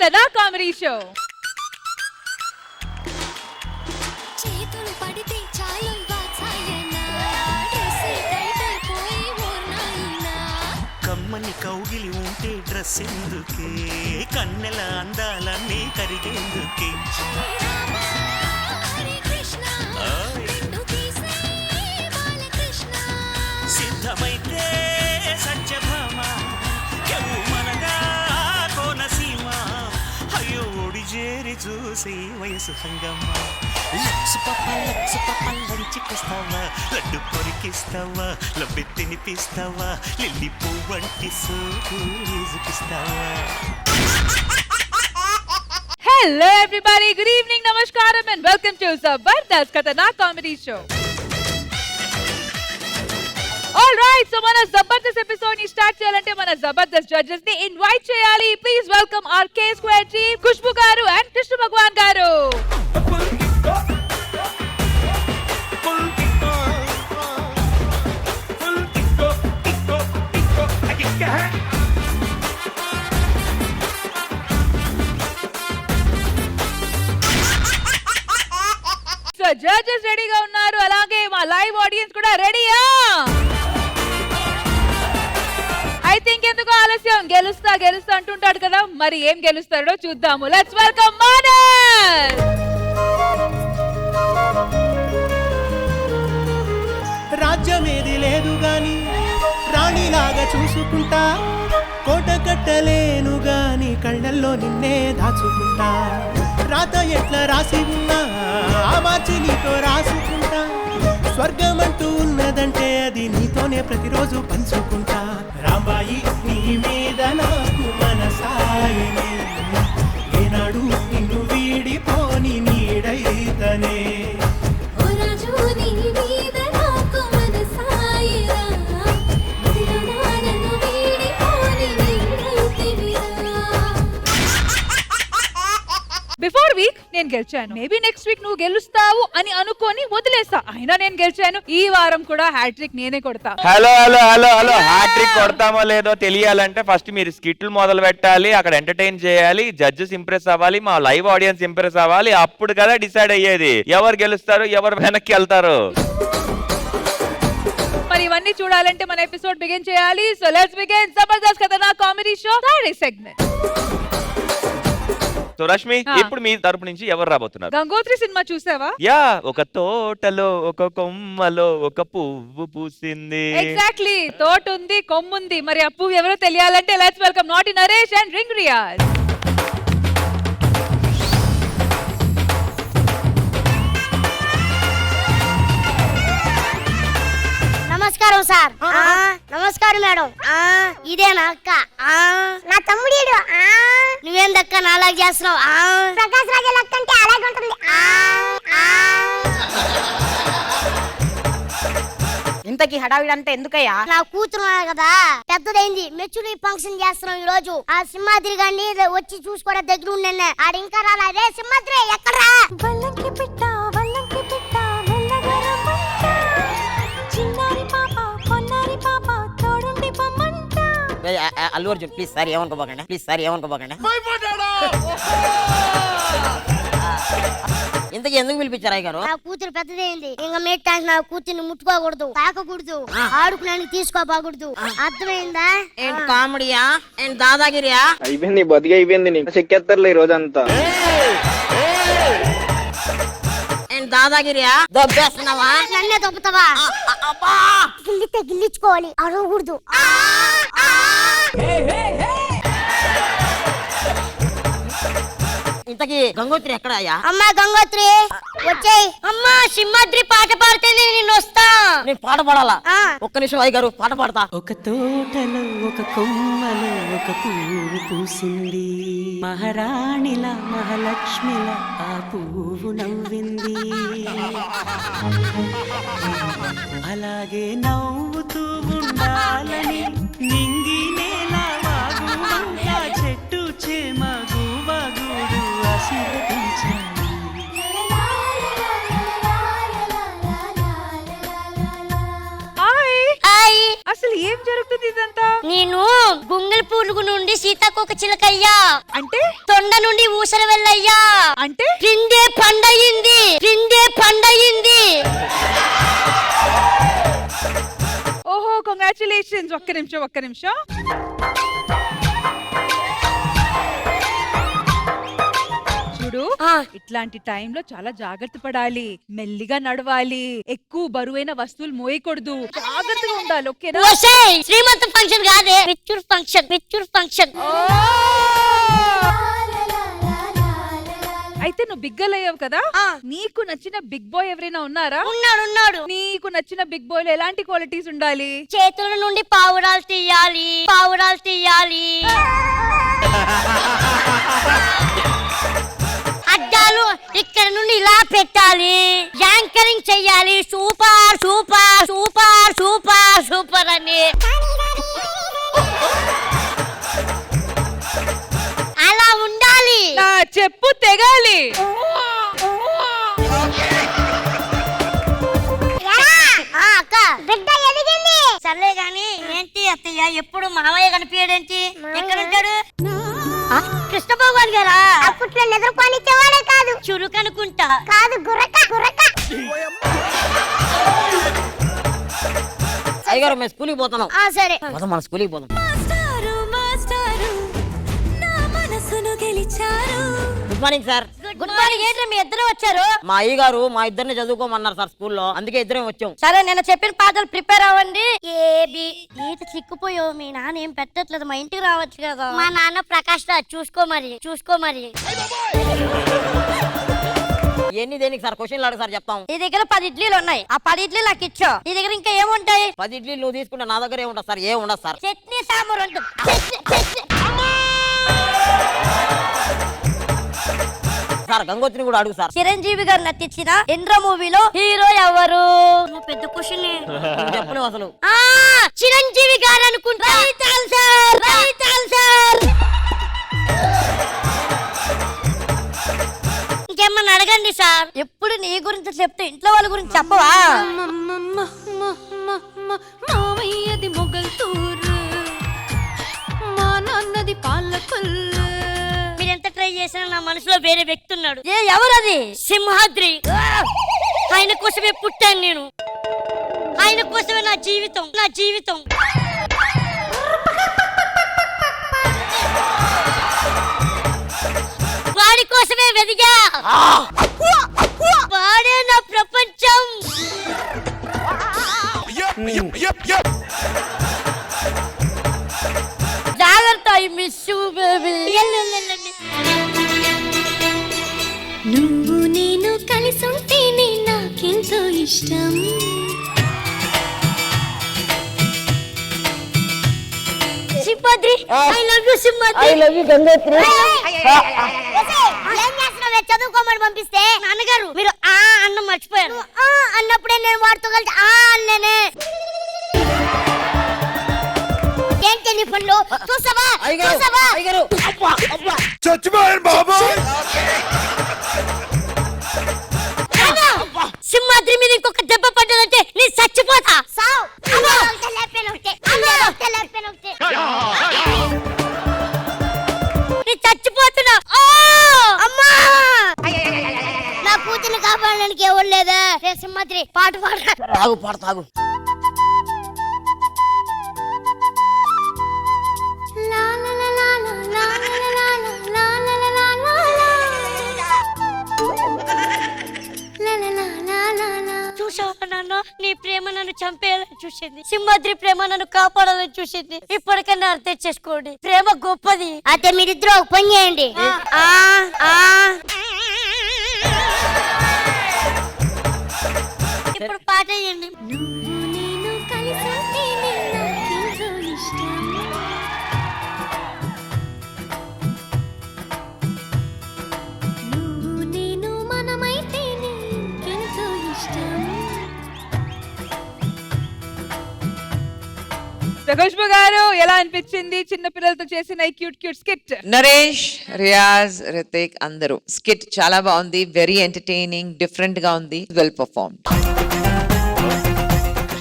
కథ నా comedy show. కమ్మని కౌగిలి ఉంటే డ్రెస్ ఎందుకే, కన్నెల అందాలన్నీ కరిగేందుకే. సిద్ధమైతే సత్యభామ మనగా కోనసీమ, అయ్యో ఒడి చేరి చూసి వయసు హంగమ్మ. లక్సు పప్ప లంచికిస్తావా, లడ్డు కొరికిస్తావా, లబ్బి తినిపిస్తావా, లిల్లీ పువ్వంటి సోకు చూపిస్తావా. Hello everybody, good evening, namaskaram and welcome to Zabardast Katha na comedy show. All right, so mana Zabardast episode ni start cheyalante mana Zabardast judges ni invite cheyali. Please welcome our K Square team, Khushbu garu and Krishna Bhagwan garu. So judges ready ga unnaru, alage ma live audience kuda ready ya. I think enduko ఆలస్యం, గెలుస్తా అంటుంటాడు కదా, మరి ఏం గెలుస్తాడో చూద్దాము. Let's welcome Manas. రాజ్యమేది లేదు గాని రాణిలాగా చూసుకుంటా, కోట కట్టలేను గాని కళ్ళల్లో నిన్నే దాచుకుంటా. రాత ఎట్లా రాసి ఉన్నా ఆ మార్చి నీతో రాసుకుంటా. స్వర్గమంటూ ఉన్నదంటే అది నీతోనే ప్రతిరోజు పంచుకుంటా. రాంబాయి నీ మీద నాకు మనసాయనే, ఏనాడు నిన్ను వీడిపోని నీడైతనే. బిఫోర్ వీక్ నేను గెలిచాను, మేబీ నెక్స్ట్ వీక్ నువ్వు గెలుస్తావు అని అనుకొని వదిలేస్తా. అయినా నేను గెలిచాను. ఈ వారం కూడా హ్యాట్రిక్ నేనే కొడతా. హలో హ్యాట్రిక్ కొడతామో లేదో తెలియాలంటే ఫస్ట్ మీరు స్కిట్లు మొదలు పెట్టాలి, అక్కడ ఎంటర్టైన్ చేయాలి, జడ్జెస్ ఇంప్రెస్ అవ్వాలి, మా లైవ్ ఆడియన్స్ ఇంప్రెస్ అవ్వాలి. అప్పుడు కదా డిసైడ్ అయ్యేది ఎవరు గెలుస్తారు, ఎవరు వెనక్కి వెళ్తారు. మరి ఇవన్నీ చూడాలంటే మన ఎపిసోడ్ బిగిన్ చేయాలి. సో లెట్స్ బిగిన్ జబర్దస్త్ కథ నా comedy show third segment. So Rashmi, ఇప్పుడు మీ తరపు నుంచి ఎవరు రాబోతున్నారు? గంగోత్రి సినిమా చూసావా? యా, ఒక తోటలో ఒక కొమ్మలో ఒక పువ్వు పూసింది. ఎగ్జాక్ట్లీ, తోట ఉంది, కొమ్ముంది. మరి ఆ పువ్వు ఎవరో తెలియాలంటే లెట్స్ వెల్కమ్ నాటి నరేష్ అండ్ రింగ్ రియాజ్. నమస్కారం సార్. నమస్కారం మేడం. ఇదేనా అక్క? నా తమ్ముడు. నువ్వేందక్క నాలాగా చేస్తున్నావు? ప్రకాశ్ రాజా లెక్క అంటే అలాగే ఉంటుంది. ఇంతకీ హడావిడంతా ఎందుకయ్యా? నా కూతురు కదా, పెద్దదైంది, మెచ్యూరిటీ ఫంక్షన్ చేస్తున్నాం ఈ రోజు. ఆ సింహాద్రి గారిని వచ్చి చూసుకోవడం దగ్గర ఉండే ఆడ ఇంకా రాలా. అదే సింహాద్రి ఎక్కడ్రా? అల్లు అర్జున్ ప్లీజ్ సార్ ఏమనుకోబోకండి. ఇంతకీ ఎందుకు పిలిపించారు అయ్య గారు? నా కూతురు పెద్దదైంది, ఇంకా మేటానికి నా కూతుర్ని ముట్టుకోకూడదు, తాకకూడదు, ఆడుకున్నానికి తీసుకోబాకూడదు. అర్థమైందా? ఏంటి కామెడీయా, ఏంటి దాదాగిరియా? అయిపోయింది, బతికి అయిపోయింది. నీకు చెక్కేస్తారులే ఈ రోజంతా. ఏంటి దాదాగిరియా? దొబ్బేస్తున్నావా? నన్నే దొబ్బుతావా? గిల్లితే గిల్లించుకోవాలి, అరవకూడదు. ఇంతకీ గంగోత్రి ఎక్కడ అయ్యా? అమ్మా గంగోత్రి వచ్చేయ్. అమ్మా సింహాద్రి పాట పాడితేనే నేను వస్తా. నేను పాట పాడాలా? ఒక్క నిమిషం అయ్య గారు, పాట పాడతా. ఒక తోటలో ఒక కొమ్మలో ఒక పువ్వు పూసింది, మహారాణిలా మహాలక్ష్మిలా ఆ పువ్వు నవ్వింది. అలాగే నవ్వుతూ ఉండాలని నింగి నేల వాగు వంక చెట్టు చేమ గువగుడు ఆశీర్వదించాలి. అసలు ఏం జరుగుతుంది ఇదంతా? నేను గుంగళ పురుగు నుండి సీతాకోక చిలకయ్యా అంటే తొండ నుండి ఊసలు వెళ్ళయ్యా అంటే పిండే పండయింది పిండే పండయింది. ఓహో కంగ్రాచులేషన్స్. ఒక్క నిమిషం. చూడు, ఇట్లాంటి టైంలో చాలా జాగ్రత్త పడాలి, మెల్లిగా నడవాలి, ఎక్కువ బరువైన వస్తువులు మోయకూడదు, జాగ్రత్తగా ఉండాలి. ఓకేనా? ఓసేయ్, శ్రీమంత ఫంక్షన్ కాదే, పిక్చర్ ఫంక్షన్. అయితే నువ్వు బిగ్ గర్ల్ అయ్యావు కదా, నీకు నచ్చిన బిగ్ బాయ్ ఎవరైనా ఉన్నారా? ఉన్నాడు. నీకు నచ్చిన బిగ్ బాయ్ లో ఎలాంటి క్వాలిటీస్ ఉండాలి? చేతుల నుండి పావురాలు తీయాలి. అద్దాలు ఇక్కడ నుండి ఇలా పెట్టాలి. యాంకరింగ్ చెయ్యాలి. సూపర్ అని అలా ఉండాలి. నా చెప్పు తెగాలి. అక్క బిడ్డ ఎదిగింది. సర్లే గాని ఏంటి అత్తయ్య ఎప్పుడు మామయ్య కనిపించడేంటి? ఎక్కడుంటాడు? కృష్ణ భగవాన్ గారా? అప్పట్లో నిద్రపోనిచ్చేవాడే కాదు, చురుకనుకుంటా. కాదు గుర్రక. అయ్యగారు మేము స్కూల్కి పోతున్నాం. సరే మన స్కూల్కి పోతాం. Good morning sir. Good morning. ఏంటి మీ ఇద్దరు వచ్చారు? మా అయ్యగారు మా ఇద్దరిని చదువుకోమన్నారు సార్ స్కూల్లో, అందుకే ఇద్దరం వచ్చాం. సరే నేను చెప్పిన పాటలు ప్రిపేర్ అవ్వండి. ఈత చిక్కుపోయావు, మీ నాన్న ఏం పెట్టట్లేదు, మా ఇంటికి రావచ్చు కదా. మా నాన్న ప్రకాష్ రాజ్, చూసుకో మరి. ఎన్ని దేనికి సార్ క్వశ్చన్లు అడుగు సార్ చెప్తాం. నీ దగ్గర 10 ఇడ్లీలు ఉన్నాయి, ఆ 10 ఇడ్లీలు నాకు ఇచ్చో. నీ దగ్గర ఇంకా ఏముంటాయి? 10 ఇడ్లీలు నువ్వు తీసుకుంటే నా దగ్గర ఏముండదు సార్, ఉండదు సార్. చట్నీ సాంబార్ ఉంటుంది. సార్ గంగోత్రిని కూడా అడుగు సార్. చిరంజీవి గారు నటించిన ఇంద్ర మూవీలో హీరో ఎవరు? పెద్ద క్వశ్చన్. చెప్పలేవు అసలు. చిరంజీవి గారు అనుకుంటా. ఇంకేమన్నా అడగండి సార్. ఎప్పుడు నీ గురించి చెప్తే ఇంట్లో వాళ్ళ గురించి చెప్పవా? మావయ్యది మొగల్తూరు, మా నాన్నది పాలకొల్లు. మీరెంత ట్రై చేసినా నా మనసులో వేరే వ్యక్తి ఉన్నాడు. ఎవరది? సింహాద్రి. ఆయన కోసమే పుట్టాను నేను, ఆయన కోసమే నా జీవితం. వాడి కోసమే వెదిగా, వాడే నా ప్రపంచం. జాగ్రత్త, ఐ మిస్ యు బేబీ. నువ్వు నేను కలిసుంటేనే నాకెంతో ఇష్టం. Simhadri, I love you Simhadri. I love you Gangotri. ఏం చేస్తున్నావు? చదువుకోమని పంపిస్తే నాన్నగారు మీరు అన్నం మర్చిపోయారు. అన్నప్పుడే నేను వాడితో కలిసి అన్ననే. ఏంటి నీ పనులు? చూసావా? సింహాద్రి మీద ఇంకొక దెబ్బ పడ్డదంటే నీ చచ్చిపోతా. నీ చచ్చిపోతున్నా. నా కూతుర్ని కాపాడడానికి ఎవరు లేదా? సింహాద్రి పాట పాడతాగు. చూసావా నాన్న, నీ ప్రేమ నన్ను చంపేయాలని చూసింది, సింహాద్రి ప్రేమ నన్ను కాపాడాలని చూసింది. ఇప్పటికన్నా అర్థం చేసుకోండి, ప్రేమ గొప్పది. అయితే మీరిద్దరు ఒక పని చేయండి. ఇప్పుడు పాట చేయండి. నువ్వు నేను కలిసుంటేనే నాకెంతో ఇష్టం. నువ్వు నేను మనమైతేనే ఇంకెంతో ఇష్టం. ఖుష్బు గారు, ఎలా అనిపించింది చిన్న పిల్లలతో చేసిన ఈ క్యూట్ స్కిట్? నరేష్, రియాజ్, రితిక్ అందరూ స్కిట్ చాలా బాగుంది, వెరీ ఎంటర్టైనింగ్, డిఫరెంట్ గా ఉంది, వెల్ పర్ఫార్మ్డ్.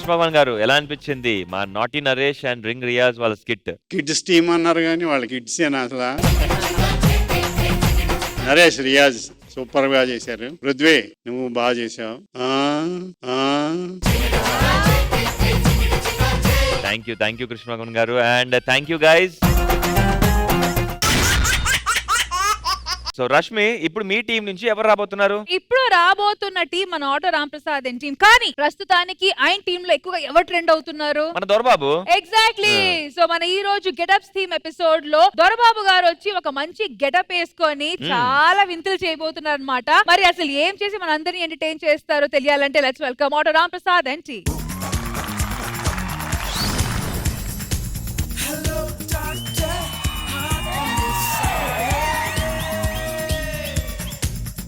కృష్ణ భగవాన్ గారు ఎలా అనిపించింది మా నాటి నరేష్ అండ్ రింగ్ రియాజ్ వాళ్ళ స్కిట్? కిడ్స్ టీమ్ అన్నారు కానీ వాళ్ళ కిడ్స్ ఏనా అసలు? నరేష్, రియాజ్ సూపర్ గా చేశారు. పృథ్వీ నువ్వు బాగా చేశావు. థ్యాంక్ యూ కృష్ణ భగవాన్ గారు and thank you guys. So Rashmi, ఇప్పుడు మీ టీం నుంచి ఎవరు రాబోతున్నారు? ఇప్పుడు రాబోతున్న టీం మన ఆటో రాంప్రసాద్ అండ్ టీం. కానీ ప్రస్తుతానికి ఆయన టీమ్ లో ఎక్కువగా ఎవరు ట్రెండ్ అవుతున్నారు? మన దొరబాబు. ఎగ్జాక్ట్లీ. సో మన ఈ రోజు గెటప్స్ థీమ్ ఎపిసోడ్ లో దొరబాబు గారు వచ్చి ఒక మంచి గెటప్ వేసుకొని చాలా వింతలు చేయబోతున్నారు అన్నమాట. మరి అసలు ఏం చేసి మన అందరినీ ఎంటర్టైన్ చేస్తారో తెలియాలంటే let's welcome auto Ramprasad and team.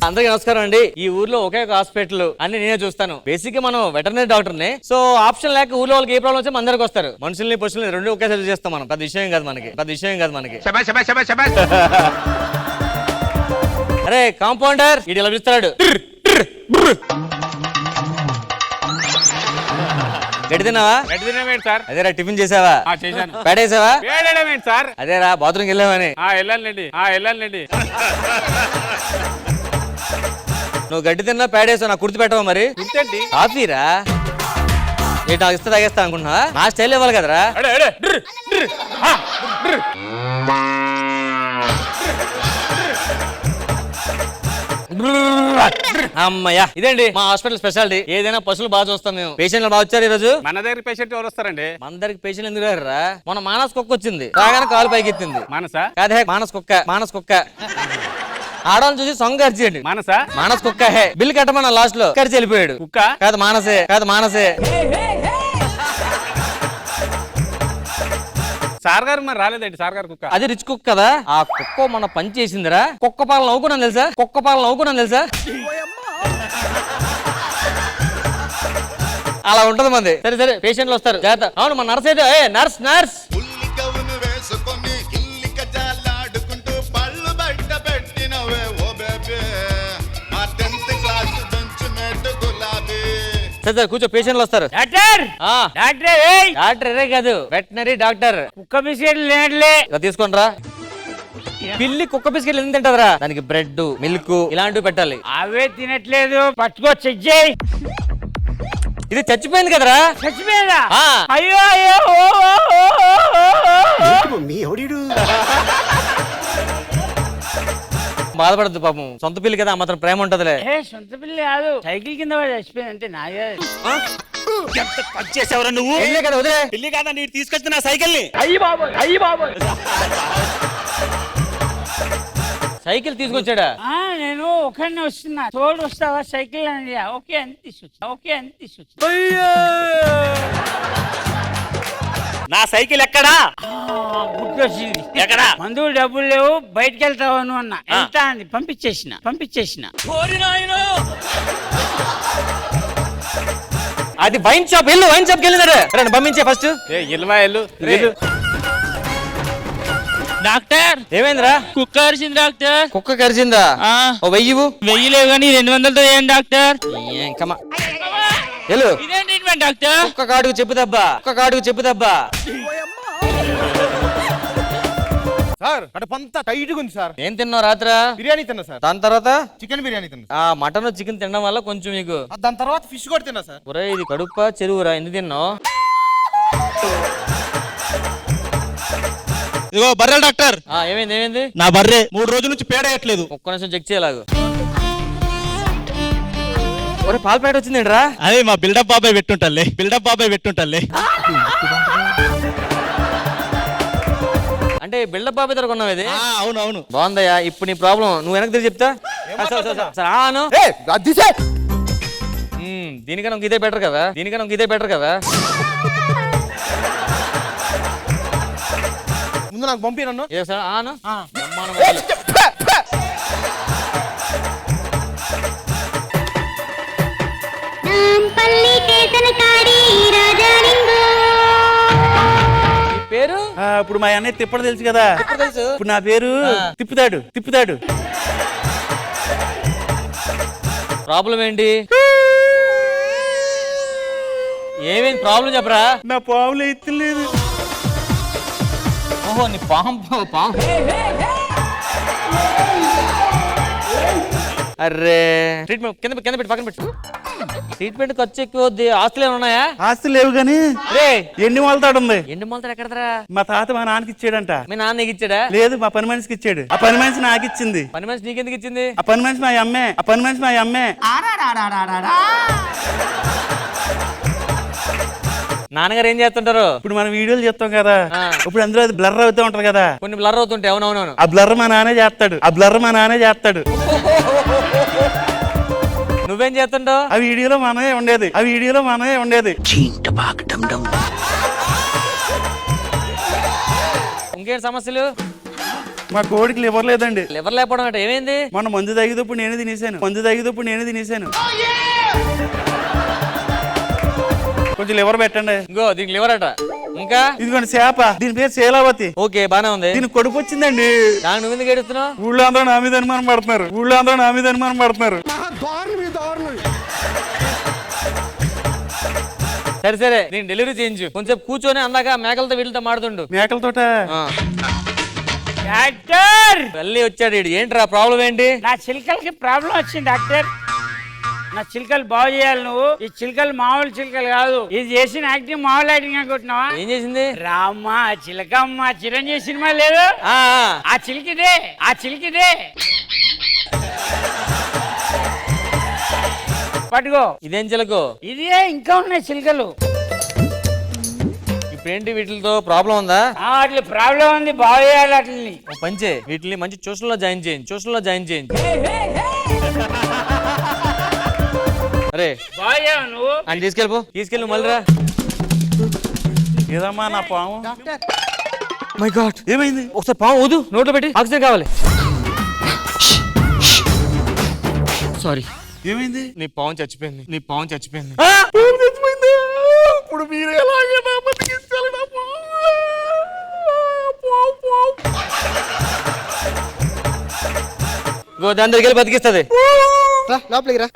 అందరికీ నమస్కారం అండి. ఈ ఊర్లో ఒకే ఒక హాస్పిటల్ అన్ని నేనే చూస్తాను. బేసిక్ గా మనం వెటర్నరీ డాక్టర్ ని. సో ఆప్షన్ లేక ఊర్లో వాళ్ళకి ఏ ప్రాబ్లం వచ్చి మన దగ్గరకు వస్తారు. మనుషుల్ని పశువుల్ని రెండు ఒకేసారి చేస్తాం మనం. పెద్ద విషయం కాదు మనకి. అరే కాంపౌండర్, ఇది ఇలా పిలుస్తాడు. గడి తిన్నావా? సార్. అదేరా టిఫిన్ చేసావా? చేశాను. పేడేసావా? సార్. అదేరా బాత్రూమ్కి వెళ్ళావని. వెళ్ళాలండి. నువ్వు గడ్డి తిన్నా పేడేసావు, నాకు కుర్తి పెట్టవా మరి? కాఫీరా ఏంటి? నాకు ఇస్తే తాగేస్తా అనుకుంటున్నా? నా స్టైల్ ఇవ్వాలి కదరా. అమ్మయ్యా, ఇదండి మా హాస్పిటల్ స్పెషాలిటీ. ఏదైనా పశువులు బాగా చూస్తాం మేము. పేషెంట్లు బాగా వచ్చారు ఈ రోజు. మన దగ్గర పేషెంట్ ఎవరు వస్తారండి? మన దగ్గరికి పేషెంట్ ఎందుకు రారా? మన మానస్ కుక్క వచ్చింది, రాగానే కాలు పైకి ఎత్తింది. మానసా? కాదే, మానస్ కుక్క. ఆడవాళ్ళని చూసి సొంగ ఖర్చేయండి. మానస్ కుక్క హే. బిల్లు కట్టమన్నా లాస్ట్ లో ఖర్చు వెళ్ళిపోయాడు. కుక్క కాదు మానసే. సార్ గారు మరి రాలేదండి. సార్ గారు కుక్క అది రిచ్ కుక్క కదా. ఆ కుక్క మన పని చేసిందిరా. కుక్క పాలన నవ్వుకున్నాను తెలుసా. అలా ఉంటది మంది. సరే పేషెంట్లు వస్తారు, జాగ్రత్త. అవును మన నర్స్ అయితే నర్స్ సరే కూర్చో, పేషెంట్లు వస్తారు. డాక్టర్ కాదు, వెటనరీ డాక్టర్. కుక్క బిస్కెట్లు లేనట్లే తీసుకొని రా. పిల్లి కుక్క బిస్కెట్లు ఎందుకు తింటదిరా? దానికి బ్రెడ్, మిల్క్ ఇలాంటివి పెట్టాలి. అవే తినట్లేదు, పట్టుకో చెక్ చేయి. ఇది చచ్చిపోయింది కదరా. చచ్చిపోయిందా? అయ్యో బాధపడద్దు పాపం, సొంత పిల్లి కదా, మాత్రం ప్రేమ ఉంటదిలే. సొంత పిల్లి కాదు, సైకిల్ కింద చచ్చిపోయింది అంటే నాగే. చేసేవరా నువ్వు? కదా వదిలే. పిల్లి కాదా నీకు తీసుకొచ్చిన నా సైకిల్ ని? అయ్యి బాబు సైకిల్ తీసుకొచ్చాడా? నేను ఒకరిని వస్తున్నా, తోడు వస్తావా సైకిల్ అని. ఓకే అని తీసుకొచ్చా. నా సైకిల్ ఎక్కడా? గుర్తొచ్చింది. ఎక్కడా? మందులు డబ్బులు లేవు, బయటకు వెళ్తావు నువ్వు అన్న. ఎంత అని పంపించేసిన. అది వైన్ షాప్ వెళ్ళినాడు. పంపించే ఫస్ట్. డాక్టర్ ఏమైందిరా? కుక్క కరిచింది డాక్టర్. కుక్క కరిచిందా? 1000 లేవు కానీ 200 వేయండి డాక్టర్. ఇదేం ట్రీట్మెంట్ డాక్టర్? కుక్క కాడుకు చెప్పు దబ్బా. సార్ కడుపంతా టైట్ గా ఉంది సార్. ఏం తిన్నావు రాత్రా? బిర్యానీ తిన్నా సార్. దాని తర్వాత చికెన్ బిర్యానీ తిన్నా. మటన్ చికెన్ తినడం వల్ల కొంచెం మీకు. దాని తర్వాత ఫిష్ కూడా తిన్నా సార్. ఒరే ఇది కడుపా చెరువురా, ఎందుకు తిన్నావు? ఇదిగో బర్రె డాక్టర్. ఏమైంది? నా బర్రె 3 రోజుల నుంచి పేడేయట్లేదు. ఒక్క నిమిషం చెక్ చేయలాగు. ఒరే పాల ప్యాకెట్ వచ్చిందేంట్రా? అదే మా బిల్డప్ బాబాయ్ పెట్టుంటాలే. అంటే బిల్డప్ బాబాయ్ దగ్గర కొన్నావు ఇది? అవును. బాగుందయ్యా. ఇప్పుడు నీ ప్రాబ్లం నువ్వు వెనక్కి తిరిగి చెప్తా. దీనికన్నా ఇదే బెటర్ కదా. ముందు నాకు పంపి నన్ను. పేరు ఇప్పుడు మా అన్నయ్య తిప్పడు తెలుసు కదా. ఇప్పుడు నా పేరు తిప్పుతాడు. ప్రాబ్లం ఏంటి? ఏమేం ప్రాబ్లం చెప్పరా? నా పాములు ఎత్తులేదు. ఓహో నీ పాము. అరే ట్రీట్మెంట్ కింద పెట్టి పక్కన పెట్టు. ట్రీట్మెంట్ ఖర్చు ఎక్కువ అవుద్ది. ఆస్తులు ఏమైనా ఉన్నాయా? ఆస్తులు లేవు గాని రే ఎండి మొలతాడు ఉంది. ఎండు మొలతాడు ఎక్కడరా? మా తాత మా నాన్నకి ఇచ్చాడంట. మీ నాన్న నీకు ఇచ్చాడా? లేదు, మా పని మనిషికి ఇచ్చాడు. ఆ పని మనిషి నాకు ఇచ్చింది. పని మనిషి నీకెందుకు ఇచ్చింది? ఆ పని మనిషి మా అమ్మే. నాన్నగారు ఏం చేస్తుంటారు? ఇప్పుడు మనం వీడియోలు చేస్తాం కదా, ఇప్పుడు అందులో అది బ్లర్ అవుతూ ఉంటది కదా, కొన్ని బ్లర్ అవుతుంటాయి. అవునవునవును. ఆ బ్లర్ మా నాన్నే చేస్తాడు. నువ్వేం చేస్తుంటావు? ఆ వీడియోలో మనమే ఉండేది. ఇంకేంటి సమస్యలు? మా కోడికి లివర్ లేదండి. లివర్ లేకపోవడం అంటే ఏమైంది? మన మందు తగ్గినప్పుడు నేనే తినేసాను. కొంచెం లివర్ పెట్టండి. ఇంకో దీనికి లివర్ అట. ఇంకా ఇదిగోండి చేప, దీని పేరు శీలావతి. ఓకే బానే ఉంది. దీని కొడుకు వచ్చిందండి. దాని నువ్వు ఎందుకు ఏడుస్తున్నావు? ఊళ్ళో అందరూ నా మీద అనుమానం పడుతున్నారు. సరే నేను డెలివరీ చేయించు. కొంచెం కూర్చొని అందాక మేకలతో వీళ్ళతో మాడుతుండు. మేకలతోట డాక్టర్ మళ్ళీ వచ్చాడు వీడు. ఏంట్రా ప్రాబ్లం ఏంటి? నా చిలకలకి ప్రాబ్లం వచ్చింది డాక్టర్. నా చిలకలు బాగు చేయాలి నువ్వు. ఈ చిలకలు మామూలు చిలకలు కాదు. ఇది చేసిన యాక్టింగ్ మామూలు యాక్టింగ్ అనుకుంటున్నావా? ఏం చేసింది? రామ్మ చిలకమ్మ చిరంజీవి సినిమా లేదు, ఆ చిలికిదే. పట్టుకో. ఇదేం చిలకు? ఇదే ఇంకా ఉన్నాయి చిలకలు. ఇప్పుడేంటి వీటితో ప్రాబ్లం ఉందా? అట్లా ప్రాబ్లం ఉంది, బాగు చేయాలి అట్లని. పంచే వీటిని మంచి ట్యూషన్లో జాయిన్ చేయండి. అరే బాగా నువ్వు అని తీసుకెళ్ళి మళ్ళీ రా. ఏదమ్మా నా పాము? మై గాడ్ ఏమైంది? ఒకసారి పాము ఊదు, నోట్లో పెట్టి ఆక్సిజన్ కావాలి. సారీ. ఏమైంది? నీ పాము చచ్చిపోయింది. ఇప్పుడు మీరు ఎలాగే నా బతికించాలి నా పాము? దాని దగ్గరికి వెళ్ళి బతికిస్తుంది. లోపలికి రా.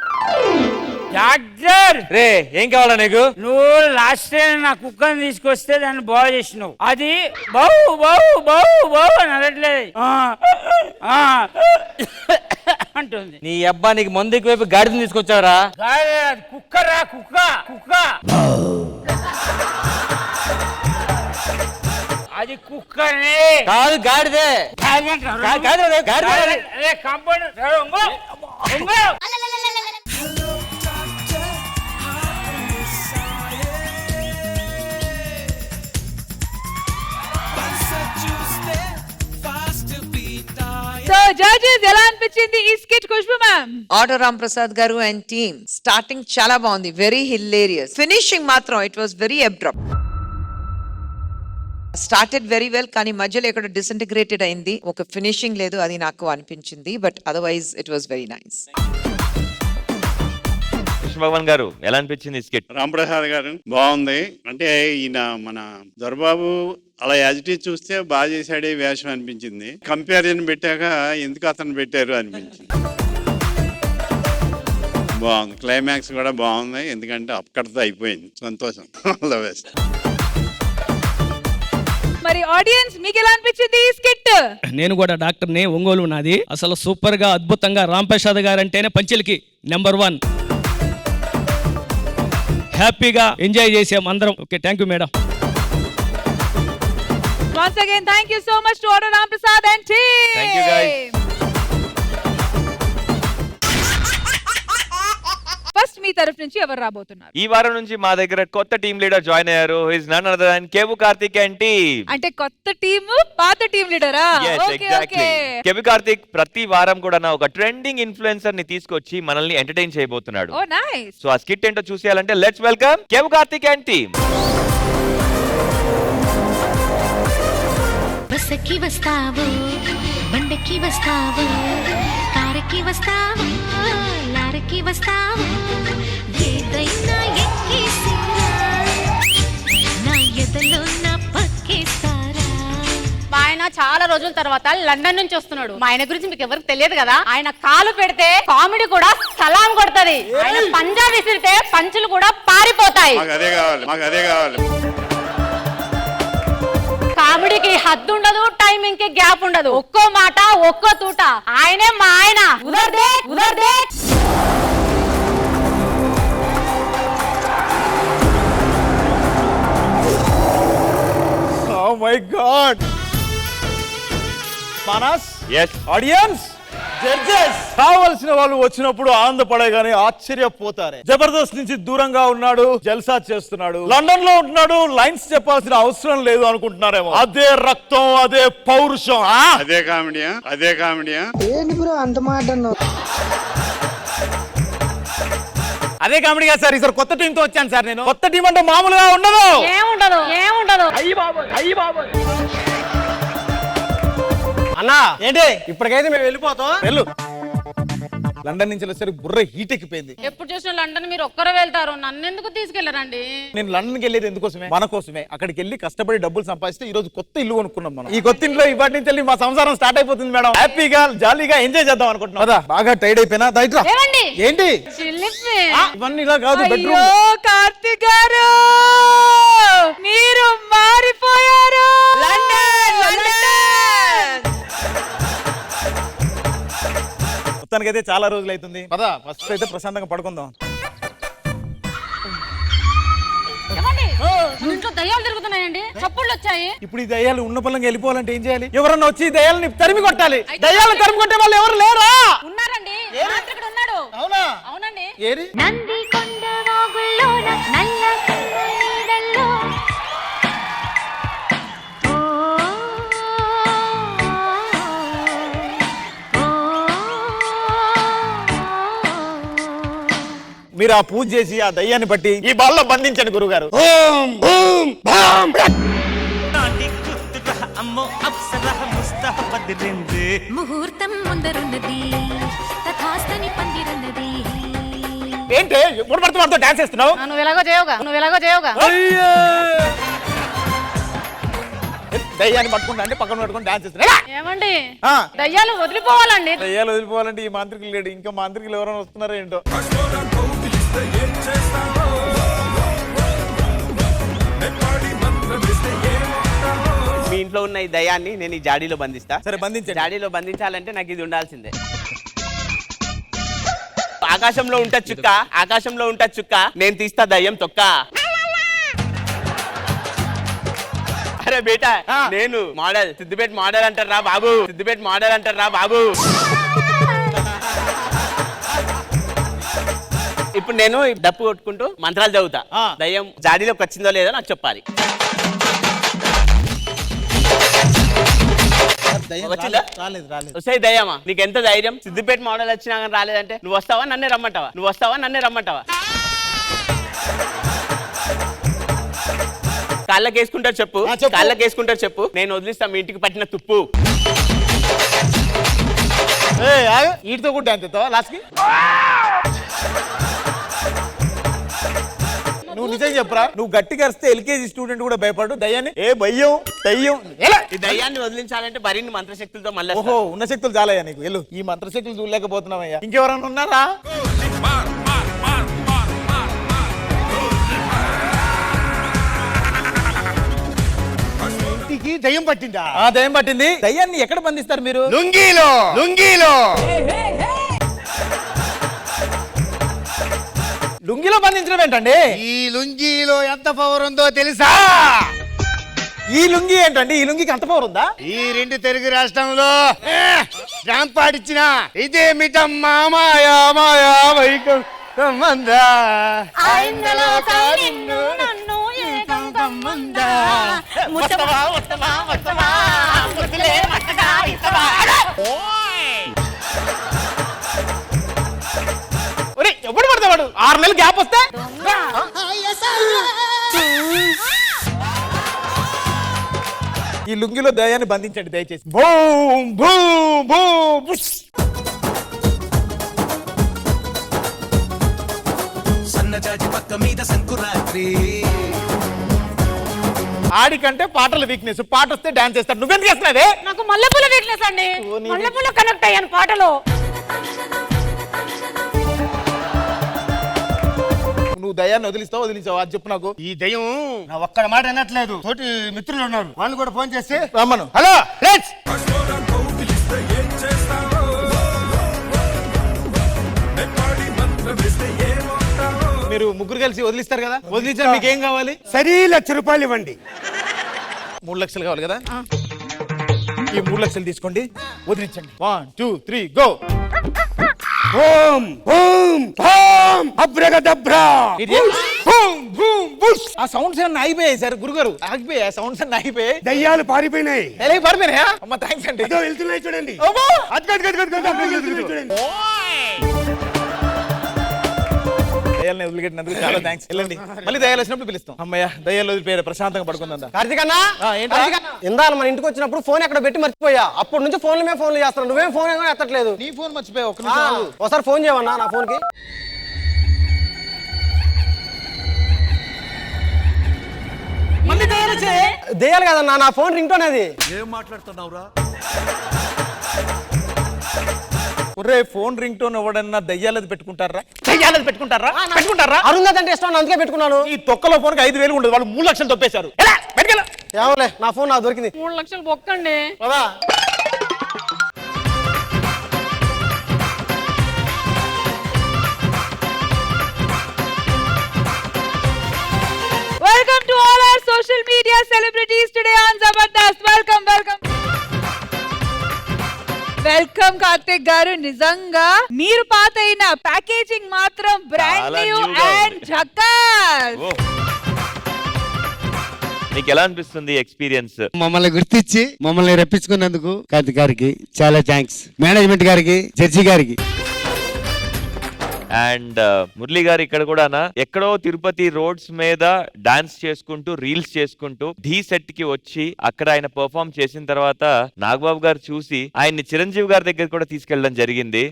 డాక్టర్ రే ఏం కావాలా నీకు? నువ్వు లాస్ట్ టైం నా కుక్కని తీసుకొస్తే దాన్ని బాగు చేసినావు. అది బావు అని అనట్లేదు, అంటుంది. నీ అబ్బా నీకు మందు ఎక్కువైపు గాడిదని తీసుకొచ్చావరా? కుక్కరా కుక్క. అది కుక్కనే కాదు, గాడిదే. కాంపౌండ్ సో జడ్జెస్ ఎలా అనిపించింది ఈ skit Khushbu ma'am? Auto Ram Prasad గారు అండ్ టీమ్ స్టార్టింగ్ చాలా బాగుంది, వెరీ హిలేరియస్. ఫినిషింగ్ మాత్రం it was very abrupt. Started very well, కానీ మధ్యలో ఎక్కడ డిసింటిగ్రేటెడ్ అయింది. ఒక ఫినిషింగ్ లేదు, అది నాకు అనిపించింది. But otherwise it was very nice. Bhagwan garu ఎలా అనిపించింది స్కిట్? రాంప్రసాద్ గారు బాగుంది. అంటే ఈయన మన దొరబాబు అలా యాజిటేజ్ చూస్తే బాగా చేశాడే వేషం అనిపించింది. కంపారిజన్ పెట్టాక ఎందుకు అతను పెట్టారు అనిపించింది. బాగుంది. క్లైమాక్స్ కూడా బాగుంది, ఎందుకంటే అక్కడితో అయిపోయింది. సంతోషం. All the best. మరి ఆడియన్స్ మీకు ఎలా అనిపించింది ఈ స్కిట్? నేను కూడా డాక్టర్ని, ఒంగోలు నాది. అసలు సూపర్ గా అద్భుతంగా రాంప్రసాద్ గారు అంటేనే పంచెలకి నెంబర్ 1. హ్యాపీగా ఎంజాయ్ చేసాం అందరం. Okay, thank you madam. Once again, thank you so much to Auto Ram Prasad and team. Thank you guys. First మీ తరఫు నుంచి ఎవరు రాబోతున్నారు? ఈ వారం నుంచి మా దగ్గర కొత్త టీమ్ లీడర్ జాయిన్ అయ్యారు. He's none other than Kevvu Karthik and team. అంటే కొత్త టీమ్ పాత టీమ్ లీడరా? Okay okay. కేవు కార్తిక్ ప్రతి వారం కూడా ఒక ట్రెండింగ్ ఇన్ఫ్లుయెన్సర్ ని తీసుకొచ్చి మనల్ని ఎంటర్టైన్ చేయబోతున్నాడు. Oh nice. సో ఆ స్కిట్ ఏంటో చూసేయాలంటే let's welcome Kevvu Karthik and team. బస్సుకి వస్తావు, బండికి వస్తావు, కారుకి వస్తావు, లారీకి వస్తావు, ఏదైనా ఎక్కేసినా నా ఎదలో నా పక్కేస్తారా? మా ఆయన చాలా రోజుల తర్వాత లండన్ నుంచి వస్తున్నాడు. మా ఆయన గురించి మీకు ఎవరికి తెలియదు కదా. ఆయన కాలు పెడితే కామెడీ కూడా సలాం కొడుతుంది. ఆయన పంజా విసిరితే పంచులు కూడా పారిపోతాయి. కామెడీకి హద్దు ఉండదు, టైమింగ్ కి గ్యాప్ ఉండదు. ఒక్కో మాట ఒక్కో తూట. ఆయనే మా ఆయన. ఉదర్దే ఉదర్దే. Oh my God! Manas, audience, judges, కావలసిన వాళ్ళు వచ్చినప్పుడు ఆనందపడే గానీ ఆశ్చర్యపోతారే. జబర్దస్త్ నుంచి దూరంగా ఉన్నాడు, జల్సా చేస్తున్నాడు, లండన్ లో ఉంటున్నాడు, లైన్స్ చెప్పాల్సిన అవసరం లేదు అనుకుంటున్నారేమో. అదే రక్తం, అదే పౌరుషం, అదే కామెడియా. ఏంటి బ్రో అంత మాట అన్నావు? అదే కామెడీ కాదు సార్. ఈసారి కొత్త టీం తో వచ్చాను సార్. నేను కొత్త టీం అంటే మామూలుగా ఉండదు. ఏముండదు. అయ్యి బాబు అన్నా, ఏంటి ఇప్పటికైతే మేము వెళ్ళిపోతాం. వెళ్ళు. లండన్ నుంచి వచ్చేసరికి బుర్ర హీట్ ఎక్కిపోయింది. ఎప్పుడు చూసిన లండన్ మీరు ఒక్కరు వెళ్తారు, నన్ను ఎందుకు తీసుకెళ్లరండి? నేను లండన్కి వెళ్ళేది ఎందుకోసమే? మన కోసమే. అక్కడికి వెళ్ళి కష్టపడి డబ్బులు సంపాదిస్తే ఈ రోజు కొత్త ఇల్లు కొనుక్కున్నాం మనం. ఈ కొత్త ఇంట్లో ఇవాటి నుంచి వెళ్ళి మా సంసారం స్టార్ట్ అయిపోతుంది మేడం. హ్యాపీగా జాలీగా ఎంజాయ్ చేద్దాం అనుకుంటున్నాం కదా. బాగా టైర్డ్ అయిపోయినా దైట్రా. ఏంటి ఇవన్నీ ఇలా కాదు, బెడ్రూమ్. కార్తిక్ గారు మీరు మారిపోయారు. మొత్తానికైతే చాలా రోజులు అవుతుంది. పదా ఫస్ట్ అయితే ప్రశాంతంగా పడుకుందాం. ఇంట్లో దయ్యాలు తిరుగుతున్నాయండి, చప్పుళ్ళు వచ్చాయి. ఇప్పుడు ఈ దయ్యాలు ఉన్న పనులకు వెళ్ళిపోవాలంటే ఏం చేయాలి? ఎవరన్నా వచ్చి దయ్యాలని తరిమి కొట్టాలి. దయ్యాలను తరిమి కొట్టే వాళ్ళు ఎవరు లేరా? ఉన్నారండి, ఇక్కడ ఉన్నాడు. అవునా? అవునండి. ఏరి నంది కొండ వాగుల్లోన నల్ల నీడల్లో మీరు ఆ పూజ చేసి ఆ దయ్యాన్ని బట్టి ఈ బాల్లో బంధించండి గురుగారు. ముహూర్తం ముందరున్నది, తథాస్తని పందిరున్నది. ఏంటి ఎప్పుడు పడితే వాడితో డాన్స్ చేస్తున్నావు? నువ్వు ఎలాగో చేయవుగా. దయ్యాన్ని పట్టుకుంటా అంటే పక్కన పట్టుకుని డాన్స్ చేస్తున్నా. ఏమండి దయ్యాలు వదిలిపోవాలండి. దయ్యాలు వదిలిపోవాలంటే ఈ మాంత్రికులు లేడు, ఇంకా మాంత్రికులు ఎవరైనా వస్తున్నారో ఏంటో. మీ ఇంట్లో ఉన్న ఈ దయాన్ని నేను ఈ జాడీలో బంధిస్తా. సరే బంధించండి. జాడీలో బంధించాలంటే నాకు ఇది ఉండాల్సిందే. ఆకాశంలో ఉంటా చుక్క నేను తీస్తా దయ్యం తొక్క. అరే బేటా, నేను మోడల్ సిద్దిపేట మోడల్ అంటారా బాబు. ఇప్పుడు నేను డప్పు కొట్టుకుంటూ మంత్రాలు చదువుతా. దయ్యం జాడీలోకి వచ్చిందో లేదో నాకు చెప్పాలి. వస్తాయి దయ్యమా? నీకు ఎంత ధైర్యం? సిద్దిపేట మోడల్ వచ్చినా కానీ రాలేదంటే నువ్వు వస్తావా నన్నే రమ్మంటావా? కాళ్ళకేసుకుంటారు చెప్పు. నేను వదిలిస్తా మీ ఇంటికి పట్టిన తుప్పు. వీటితో కూడా డాన్స్ చేస్తావా లాస్ట్ కి? నువ్వు నిజం చెప్పరా? నువ్వు గట్టిగా అరిస్తే ఎల్కేజీ స్టూడెంట్ కూడా భయపడు. దయ్యాన్ని దయ్యం ఈ దయ్యాన్ని వదిలించాలంటే మరిన్ని మంత్రశక్తులతో మళ్ళీ. ఓహో, ఉన్న శక్తులు చాలయ్యా నీకు. వెళ్ళు. ఈ మంత్రశక్తులు చూడలేకపోతున్నావయ్యా. ఇంకెవరన్నా ఉన్నారా? ఇంటికి దయ్యం పట్టిందా? దయ్యం పట్టింది. దయ్యాన్ని ఎక్కడ బంధిస్తారు మీరు? లుంగీలో. లుంగిలో బంధించడం ఏంటండి? ఈ లుంగీలో ఎంత పవర్ ఉందో తెలుసా? ఈ లుంగి ఏంటండి? ఈ లుంగికి అంత పవర్ ఉందా? ఈ రెండు తెలుగు రాష్ట్రంలో పాడిచ్చిన ఇదే మిటం మామాయా వైకుంఠమందా ఎప్పుడు పడతావాడు? 6 నెలలు గ్యాప్ వస్తే ఈ లుంగిలో దయాన్ని బంధించండి దయచేసి. సన్నజాజి పక్క మీద సంకురాత్రి. ఆడికంటే పాటల వీక్నెస్, పాట వస్తే డాన్స్ చేస్తాడు. నువ్వెందుకు చేస్తున్నావే? నాకు మల్లెపూల వీక్నెస్ అండి, మల్లెపూల కనెక్ట్ అయ్యాను పాటలో. నువ్వు దయాన్ని వదిలించావు అది చెప్పు నాకు. ఈ దయ్యం నా ఒక్కడ మాట అనట్లేదు. తోటి మిత్రులు ఉన్నారు, వాళ్ళు కూడా ఫోన్ చేసి రమ్మను. హలో లెట్స్ మీరు ముగ్గురు కలిసి వదిలిస్తారు కదా, వదిలించారు. మీకు ఏం కావాలి? సరీ ₹1,00,000 ఇవ్వండి. 3 లక్షలు కావాలి కదా, ఈ 3 లక్షలు తీసుకోండి, వదిలించండి. 1 2 3 గో. ఓం ఓం ఓం అబ్రగదబ్రా. ఆ సౌండ్స్ ఏమన్నా ఆగిపోయాయి సార్ గురుగారు, ఆగిపోయాయి సౌండ్స్ అన్నీ ఆగిపోయాయి. దయ్యాలు పారిపోయినాయి. పారిపోయినాయా? అమ్మ థ్యాంక్స్ అండి. ఏదో వెళ్తున్నాయి చూడండి. చూడండి. దయాలని వదిలిపెట్టినందుకు చాలా థ్యాంక్స్. వెళ్ళండి, మళ్ళీ దయాలు వచ్చినప్పుడు పిలుస్తాం. అమ్మయ్య దయాలు వదిలిపోయారు, ప్రశాంతంగా పడుకుందా. కార్తీక్ అన్న, ఇందాక మన ఇంటికి వచ్చినప్పుడు ఫోన్ ఎక్కడ పెట్టి మర్చిపోయా. అప్పటి నుంచి ఫోన్లు మేము ఫోన్లు చేస్తున్నాం, నువ్వేం ఫోన్ ఏమో ఎత్తట్లేదు. నీ ఫోన్ మర్చిపోయా? ఒక నిమిషం ఒకసారి ఫోన్ చేయమన్నా నా ఫోన్ కి. దయ్యాలు కదన్నా, నా ఫోన్ రింగ్ టోన్ అది. ఏం మాట్లాడుతున్నావురా? ఒరే ఫోన్ రింగ్ టోన్ ఎవడన్నా దయ్యాలది పెట్టుకుంటారా? దయ్యాలది పెట్టుకుంటారా? అరుంధతి అంటే ఇష్టం, అందుకే పెట్టుకున్నాను. ఈ తొక్కలో ఫోన్ 5,000 ఉండదు, వాళ్ళు 3 లక్షలు తొప్పేశారు. ఏమోలే, నా ఫోన్ నాకు దొరికింది. 3 లక్షలు బొక్కండి. Welcome to all our social media celebrities today on Zabardast. Welcome. Welcome Karthik గారు. నిజంగా మీరు పాత అయిన ప్యాకేజింగ్ మాత్రం బ్రాండ్ న్యూ అండ్ జకాస్. మీకు ఎలా అనిపిస్తుంది ఎక్స్పీరియన్స్? మమ్మల్ని గుర్తించి మమ్మల్ని రప్పించుకున్నందుకు కార్తీక్ గారికి చాలా థ్యాంక్స్. మేనేజ్మెంట్ గారికి, జడ్జి గారికి. అండ్ మురళి గారు ఇక్కడ కూడా ఎక్కడో తిరుపతి రోడ్స్ మీద డాన్స్ చేసుకుంటూ రీల్స్ చేసుకుంటూ ఢీ సెట్ కి వచ్చి అక్కడ ఆయన పర్ఫార్మ్ చేసిన తర్వాత నాగబాబు గారు చూసి ఆయన్ని చిరంజీవి గారి దగ్గర కూడా తీసుకెళ్ళడం జరిగింది.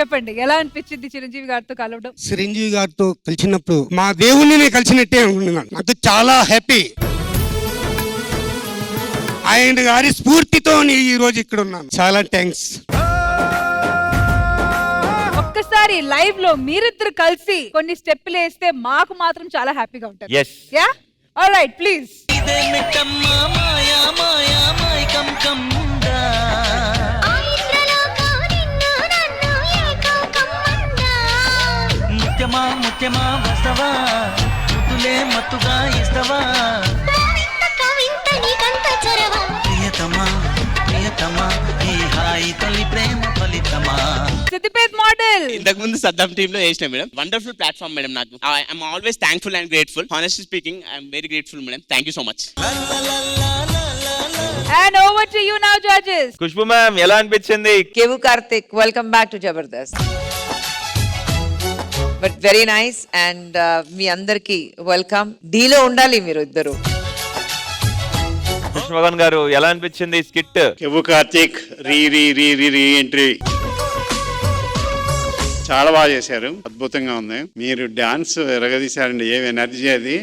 చెప్పండి, ఎలా అనిపించింది చిరంజీవి గారితో కలవడం? చిరంజీవి గారితో కలిసినప్పుడు మా దేవుణ్ణి కలిసినట్టే అనుకున్నాను. నాకు చాలా హ్యాపీ. ఆయన గారి స్ఫూర్తితో ఈ రోజు ఇక్కడ ఉన్నాను. చాలా థ్యాంక్స్. ఒక్కసారి లైవ్ లో మీరిద్దరు కలిసి కొన్ని స్టెప్పులు వేస్తే మాకు మాత్రం చాలా హ్యాపీగా ఉంటుంది. Yes. Yeah, alright, please. ముత్యమా వస్తవా, ముద్దులే మత్తుగా ఇస్తవా, ప్రియతమా ఈ హాయి తొలి ప్రేమ ఫలితమా. సిద్దిపేట్ మోడల్ ఇంతకు ముందు సద్దం టీమ్ లో చేసిన మేడం. Wonderful platform madam. నాకు I'm always thankful and grateful. Honestly speaking I'm very grateful madam. Thank you so much. And over to you now judges. Khushbu ma'am ఎలా అనిపించింది? Kevvu Karthik, welcome back to Jabardasth. But very nice. And మీ అందరికి welcome. డీలో ఉండాలి మీరు ఇద్దరు. కృష్ణమోహన్ గారు ఎలా అనిపించింది స్కిట్? కెవ్వు కార్తీక్ రీ ఎంట్రీ చాలా బాగా చేశారు, అద్భుతంగా ఉంది. మీరు డాన్స్ ఎరగదీశారండి, ఏం ఎనర్జీ అది,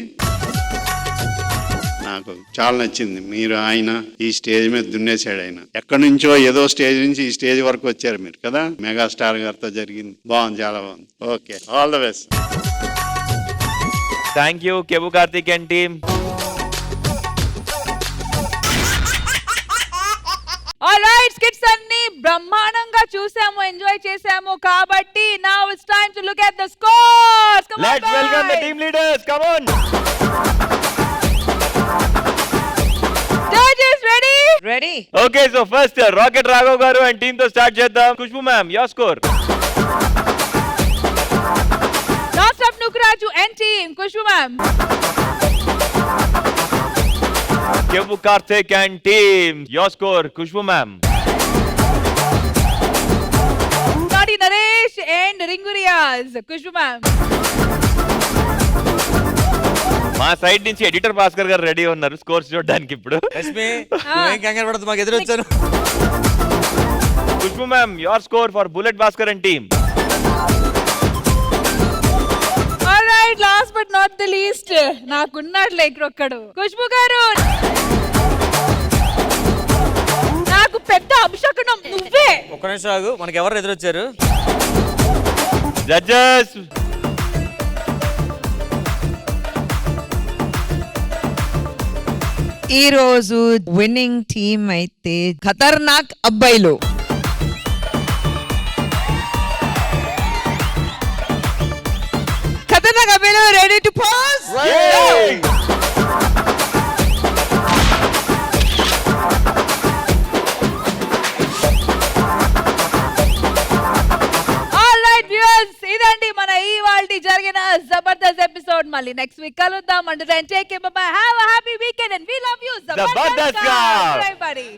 నాకు చాలా నచ్చింది. మీరు ఆయన ఈ స్టేజ్ మీద దున్నేశాడు. ఆయన ఎక్కడి నుంచో ఏదో స్టేజ్ నుంచి ఈ స్టేజ్ వరకు వచ్చారు మీరు కదా. మెగాస్టార్ గారితో జరిగింది, బాగుంది, చాలా బాగుంది. Okay, all the best. Thank you Kevvu Karthik and team. Alright, skits అన్ని బ్రహ్మాండంగా చూసాము, ఎంజాయ్ చేసాము. కాబట్టి now it's time to look at the scores. Come on, let's welcome the team leaders. Come on. Judges ready? Ready. Okay, so first rocket Raghav garu and team తో start చేద్దాం. Khushbu ma'am, your score. Last of Nookaraju and team. Khushbu ma'am. Kevvu Karthik and team, your score. Khushbu ma'am. నాటి Naresh and రింగు Riyaz. Khushbu ma'am. మా side నుంచి editor Bhaskar garu ready ఉన్నారు scores చూడడానికి. ఇప్పుడు మాకు ఎదురొచ్చాను. Khushbu ma'am, your score for bullet Bhaskar and team. Alright, last but not the least నాకున్నాడులే ఇంకొకడు. ఖుష్బు గారు, నాకు పెద్ద అభిషేకం నువ్వే. ఒక్క నిమిషం ఆగు, మనకి ఎవరు ఎదురొచ్చారు? జడ్జెస్ ఈ రోజు విన్నింగ్ టీమ్ అయితే ఖతర్నాక్ అబ్బాయిలు. ఖతర్నాక్ అబ్బాయిలు రెడీ టు పాస్. ఇదండి మన ఇవాల్టి జరిగిన జబర్దస్త్ ఎపిసోడ్. మళ్ళీ నెక్స్ట్ వీక్ కలుద్దాం. అంటే take care, bye bye, have a happy weekend and we love you Jabardasth. Jabardasth. Everybody.